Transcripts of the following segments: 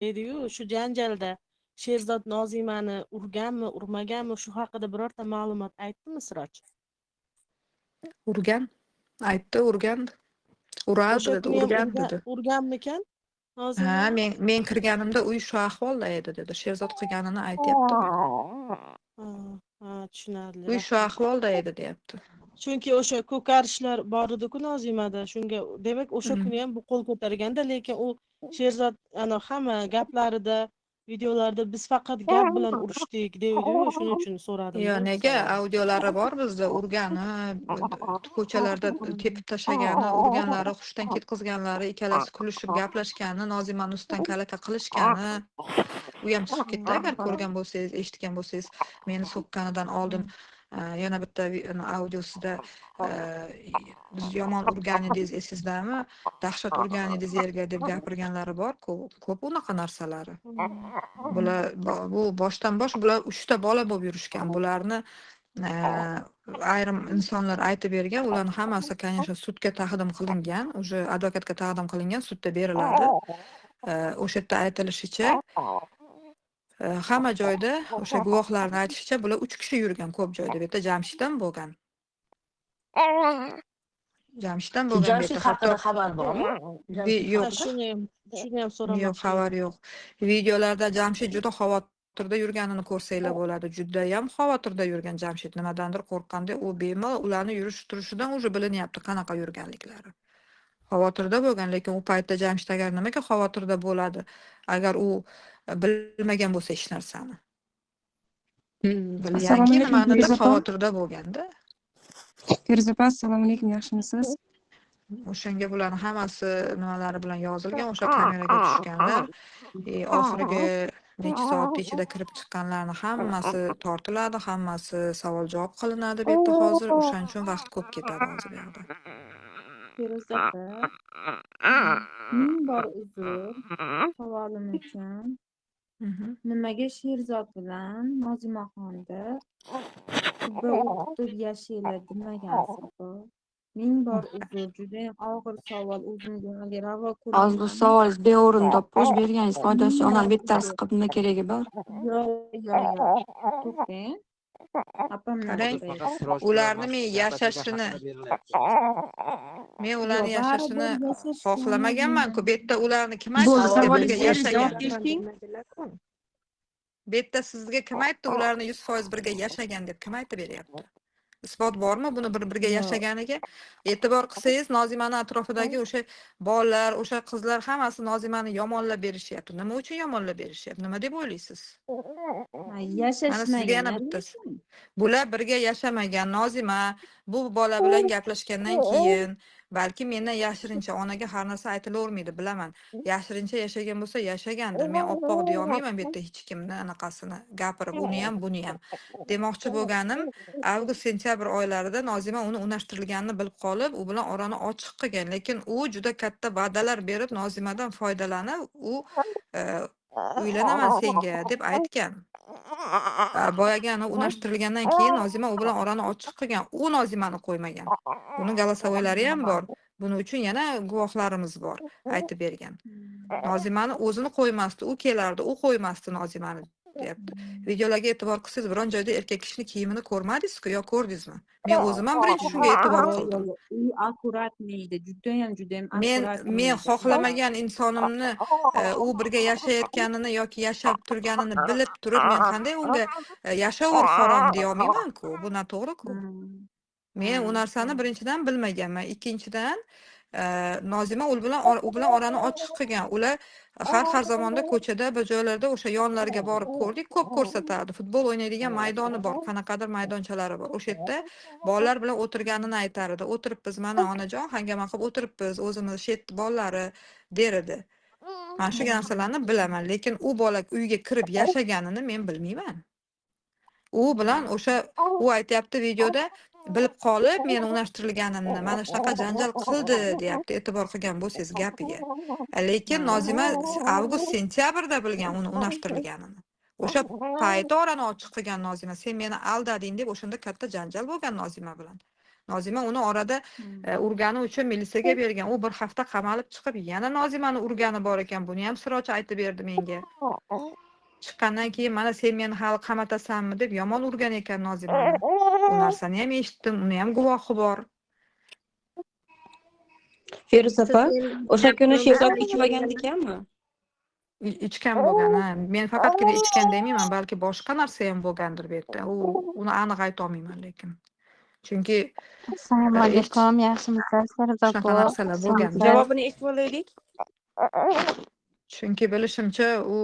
edi-yu, shu janjalda Sherzod Nozimani urganmi, urmaganmi, shu haqida birorta ma'lumot aytdimi Siroj? Urgan. Aytdi, urgandi. Uradi O'sha dedi, kuni ham urgan dedi. urganmikan Ha, Nozimani? men kirganimda uy shu ahvolda edi dedi. Sherzod qilganini aytyapti-ku. Ha, ha, tushunarli, Uy shu rahmat. ahvolda edi, deyapti. Chunki o'sha ko'karishlar bor edi-ku Nozimada. Shunga demak o'sha Hmm. kuni ham bu qo'l ko'targanda, lekin u Sherzod hamma gaplarida, videolarda biz faqat gap bilan urishdik deydi-yu, shuning uchun Yo, so'radim-da nega savolni. audiolari bor bizda, urgani, ko'chalarda tepib tashlagani, urganlari, hushdan ketkazganlari, ikkalasi kulishib gaplashgani, Nozimani ustidan kalaka qilishgani. U ham chiqib ketdi, agar ko'rgan bo'lsangiz, eshitgan bo'lsangiz, meni so'kkanidan oldin yana bitta audiosida biz yomon urgan edingiz, esingizdami? Dahshat urgan edingiz yerga deb gapirganlari bor-ku, ko'p unaqa narsalari. Bular bu boshdan bosh bular 3 ta bola bo'lib yurishgan. Bularni ayrim insonlar aytib bergan, ularning hammasi, конечно, sudga taqdim qilingan, уже advokatga taqdim qilingan, sudda beriladi. O'sha yerda aytilishicha, hamma joyda o'sha guvohlarning aytishicha, bular 3 kishi yurgan ko'p joyda. Bu yerda Jamshid ham bo'lgan. Jamshid ham bo'lgan bu Jamshid yerda. Hatto haqida xabar bormi? Jamshid yo'q, Ha, haqida? shuni ham yo'q, so'ramoqchi xabar edim. yo'q. Videolarda Jamshid juda xavotirda yurganini ko'rsanglar bo'ladi. Judayam xavotirda yurgan Jamshid, nimadandir qo'rqqanda, u bemalol ularni yurish turishidan уже bilinyapti qanaqa yurganliklari. Xavotirda bo'lgan, lekin u paytda Jamshid agar nimaga xavotirda bo'ladi, agar u bilmagan bo'lsa hech narsani. Assalomu Bilganki alaykum nimanidir Feruza opa. xavotirda bo'lganda. Feruza opa, assalomu alaykum, yaxshimisiz? O'shanga bularning hammasi nimalari bilan yozilgan, o'sha kameraga tushganlar. Oxirgi necha soat ichida kirib chiqqanlarni hammasi tortiladi, hammasi savol javob qilinadi bu yerda hozir. O'shaning uchun vaqt ko'p ketadi hozir bu yoqda. Feruza opa, ming bor uzr savolim uchun. Nimaga Sherzod bilan Nozimaxonni sudda o'qitib yashaylar demagansiz opa? Ming bor uzr, judayam og'ir savol, o'zimga ravo Az bu ko'rmayman. savol beo'rinda po'sh berganingiz foydasi yo'q. Ona bittasi qilib nima keragi bor? Yo'q. To'xtang. Opamdan Qarang, so'rayapti. ularni men yashashini Yo'q, baribir xohlamaganman-ku. Bu yerda ularni kim aytdi Bo'ldi, sizga Savolga birga savolingizni endi javob yashagan? bering. Bu yerda sizga kim aytdi ularni 100% birga yashagan deb kim aytib beryapti? Isbot bormi buni birga Yo'q. yashaganiga? E'tibor qilsangiz, Nozimani atrofidagi o'sha bolalar, o'sha qizlar hammasi Nozimani yomonlab berishyapti. Nima uchun yomonlab berishyapti? Nima deb o'ylaysiz? Mana sizga yana Yashashmaganlar bittasi. uchun. Bular birga yashamagan. Nozima bu bola bilan gaplashgandan keyin balki mendan yashirincha, onaga har narsa aytilavermaydi, bilaman. Yashirincha yashagan bo'lsa yashagandir. Men oppoq deya olmayman bu yerda hech kimni anaqasini gapirib, uni ham, buni ham. Demoqchi bo'lganim, avgust sentyabr oylarida Nozima uni unashtirilganini bilib qolib, u bilan orani ochiq qilgan, lekin u juda katta va'dalar berib Nozimadan foydalanib, u uylanaman senga deb aytgan. Boyagi unashtirilgandan keyin Nozima u bilan orani ochiq qilgan. U Nozimani qo'ymagan. Buni голосовойлari ham bor. Buning uchun yana guvohlarimiz bor, aytib bergan. Nozimani o'zini qo'ymasdi, u kelardi, u qo'ymasdi Nozimani, deyapti. Videolarga e'tibor qilsangiz, biron joyda erkak kishining kiyimini ko'rmadingiz-ku yo ko'rdingizmi? Men o'zim ham birinchi shunga e'tibor qildim. U akkuratniydi, judayam Men akkuratniydi. xohlamagan insonimni u birga yashayotganini yoki yashab turganini bilib turib, men qanday unga yashaver harom deya olmayman-ku. Bu noto'g'ri-ku. Men u narsani birinchidan bilmaganman. Ikkinchidan Nozima u bilan orani ochiq qilgan. Ular har zamonda ko'chada, bir joylarda o'sha yonlariga borib ko'rdik, ko'p ko'rsatardi. Futbol o'ynaydigan maydoni bor, qanaqadir maydonchalari bor. O'sha yerda bolalar bilan o'tirganini aytardi. O'tiribmiz, mana onajon, hangama qilib o'tiribmiz, o'zimiz shet bolalari der edi. Men shu narsalarni bilaman, lekin u bola uyga kirib yashaganini men bilmayman. U bilan o'sha u aytyapti videoda, bilib qolib meni unashtirilganimni, mana shunaqa janjal qildi, deyapti, e'tibor qilgan bo'lsangiz gapiga. Lekin Nozima avgust sentyabrda bilgan uni unashtirilganini. O'sha payti orani ochiq qilgan Nozima, sen meni aldading deb o'shanda katta janjal bo'lgan Nozima bilan. Nozima uni orada urgani uchun militsiyaga bergan. U bir hafta qamalib chiqib, yana Nozimani urgani bor ekan. Buni ham Siroj aytib berdi menga. Chiqqandan keyin mana sen meni hali qamatasanmi deb yomon urgan ekan Nozimani. U narsani ham eshitdim, uni ham guvohi bor. Feruza opa, o'sha kuni Sherzod Siz- ichib olgan ekanmi? Ichgan bo'lgan, ha. Men faqatgina ichgan demayman, balki boshqa narsa ham bo'lgandir bu yerda. Uni aniq ayta olmayman lekin. Chunki Assalomu alaykum, yaxshimisiz? Feruza shunaqa opa, narsalar bo'lgan. Javobini eshitib olaylik. Chunki bilishimcha, u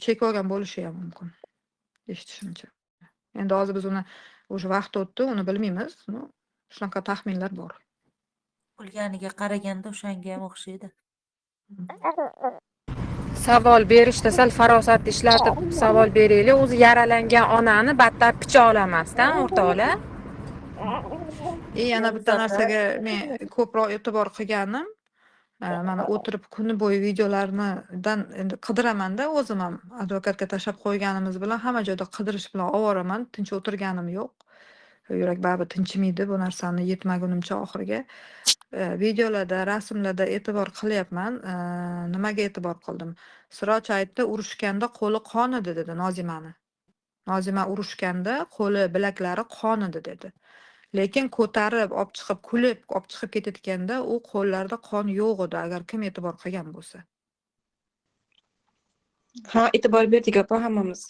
chekib olgan bo'lishi ham mumkin. Eshitishimcha. Endi hozir biz uni o'sha vaqt o'tdi, uni bilmaymiz. Shunaqa taxminlar bor. O'lganiga qaraganda o'shanga ham o'xshaydi. Savol berishda sal farosatli ishlatib savol beraylik. O'zi yaralangan onani battar picha olamasdan o'rtoqlar. Yana bitta narsaga men ko'proq e'tibor qilganim, mana o'tirib kuni bo'yi videolardan endi qidiraman-da, o'zim ham advokatga tashlab qo'yganimiz bilan hamma joyda qidirish bilan ovoraman, tinch o'tirganim yo'q. Yurak baribir tinchimaydi bu narsani yetmagunimcha oxiriga. Videolarda, rasmlarda e'tibor qilyapman. Nimaga e'tibor qildim? Siroj aytdi, urushganda qo'li qon edi dedi Nozimani. Nozima urushganda qo'li, bilaklari qon edi dedi. Lekin ko'tarib, olib chiqib, kulib, olib chiqib ketayotganda u qo'llarida qon yo'q edi, agar kim e'tibor qilgan bo'lsa. Ha, e'tibor berdik opa hammamiz.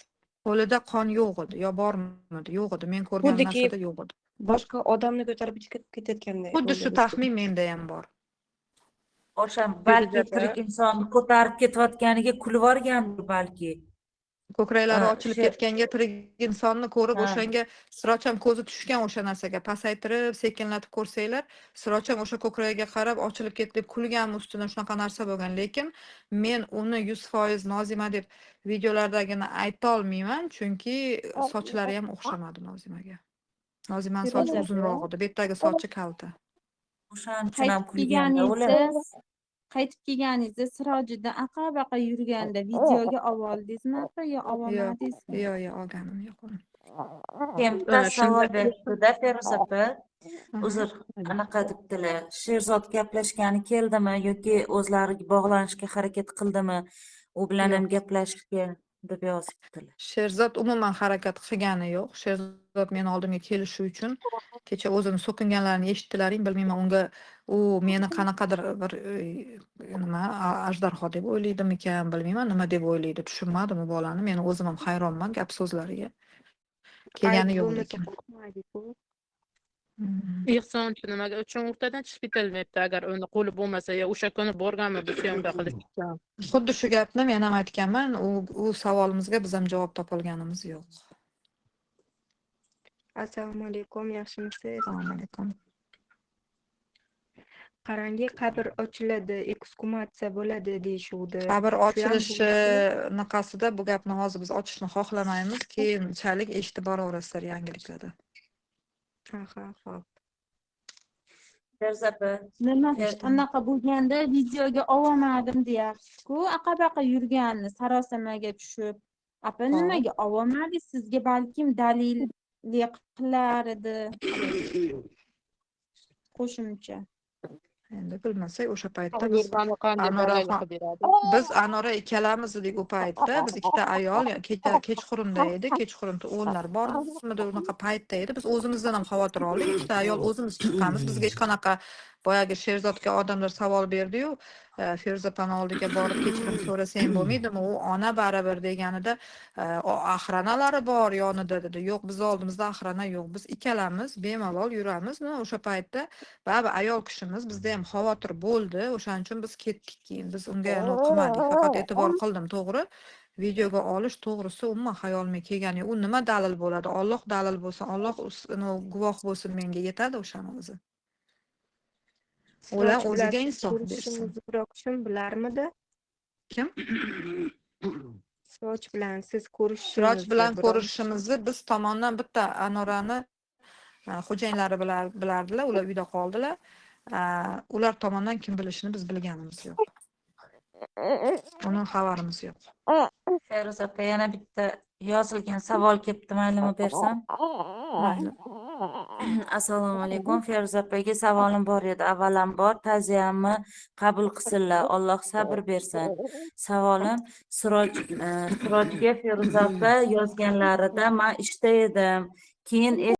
Qo'lida qon yo'q edi, yo bormidi, yo'q edi. Men ko'rgan Xuddiki narsada yo'q edi. boshqa odamni ko'tarib chiqib ketayotganday. Xuddi shu taxmin menda ham bor. O'sha balki tirik insonni ko'tarib ketayotganiga kulib yuborgandir balki. Ko'kraklari Ha, ochilib shu- ketganga tirik insonni ko'rib, Ha. o'shanga Siroj ham ko'zi tushgan o'sha narsaga. Pasaytirib, sekinlatib ko'rsanglar, Siroj ham o'sha ko'kragiga qarab ochilib ketdi deb kulganmi ustidan shunaqa narsa bo'lgan. Lekin men uni 100% Nozima deb videolardagini ayta olmayman, chunki sochlari ham o'xshamadi Nozimaga. Nozimaning sochi Feruza uzunroq edi, bu yerdagi sochi kalta. O'shaning uchun ham Qaytib kulganda ular. kelganingizda Sirojida aqa-baqa yurganda videoga oldingizmi opa yo olmadingizmi? Yo'q, olganim yo'q uni. Keyin bitta savol beribdi-da Feruza opa. Uzr, anaqa debdilar. Sherzod gaplashgani keldimi yoki o'zlari bog'lanishga harakat qildimi? U bilan ham gaplashishga deb yozibdilar. Sherzod umuman harakat qilgani yo'q. Sherzod meni oldimga kelishi uchun kecha o'zini so'kinganlarini eshitdilaring, bilmayman unga u meni qanaqadir bir nima ajdarho deb o'ylaydimikan, bilmayman, nima deb o'ylaydi, tushunmadim u bolani. Men o'zim ham hayronman gap so'zlariga. Kelgani yo'q lekin. Ehsonchi nimaga uchun o'rtadan chiqib ketilmayapti agar uni qo'li bo'lmasa yo o'sha kuni borganmi bu syomka qilishga. Xuddi shu gapni men ham aytganman. U savolimizga biz ham javob topolganimiz yo'q. Assalomu alaykum, yaxshimisiz? Assalomu alaykum. Qarangi qabr ochiladi, ekskumatsiya bo'ladi deyishuvdi. Qabr Shu ham ochilishi bo'ladi. niqasida bu gapni hozir biz ochishni xohlamaymiz. Keyinchalik eshitib boraverasizlar yangiliklarda. Ha, xo'p. Feruza opa, Nima anaqa bo'lganda videoga olmadim deyapsiz-ku, aqa-baqa yurganini sarosamaga tushib. Apa nimaga olmadingiz? Sizga balkim dalilli qilar edi. Qo'shimcha. Endi bilmasak o'sha paytda biz Anora ikkalamiz edik u paytda. Biz ikkita ayol kechqurunda edi. Kechqurunda o'g'illar bormidi, unaqa paytda edi. Biz o'zimizdan ham xavotir oldik. Ikkita ayol o'zimiz chiqqanmiz. Bizga hech qanaqa boyagi Sherzodga odamlar savol berdi-yu, Feruza opani oldiga borib kechirim so'rasang bo'lmaydimi? U ona baribir deganida, axranalari bor yonida dedi. Yo'q, biz oldimizda axrana yo'q. Biz ikkalamiz bemalol yuramiz. O'sha paytda baribir ayol kishimiz, bizda ham xavotir bo'ldi. O'shaning uchun biz ketdik keyin. Biz unga qilmadik. Faqat e'tibor qildim, to'g'ri. Videoga olish to'g'risi umuman hayolimga kelgani. U nima dalil bo'ladi? Alloh dalil bo'lsin, Alloh guvoh bo'lsin, menga yetadi o'shani o'zi. Ular o'ziga insof bersin. Biroq kim bilarmidi? Kim? Siroj bilan siz ko'rishishingizni. Siroj bilan ko'rishishimizni biz tomondan bitta Anorani xo'jayinlari bilardilar, ular uyda qoldilar. Ular tomonidan kim bilishini biz bilganimiz yo'q. Uning xabarimiz yo'q. Feruza opa, yana bitta yozilgan savol kelibdi, maylimi bersam? Mayli. Assalomu alaykum. Feruza opaga savolim bor edi. Avvalambor ta'ziyamni qabul qilsinlar. Alloh sabr bersin. Savolim Surojga Feruza opa yozganlarida men ishda edim. Keyin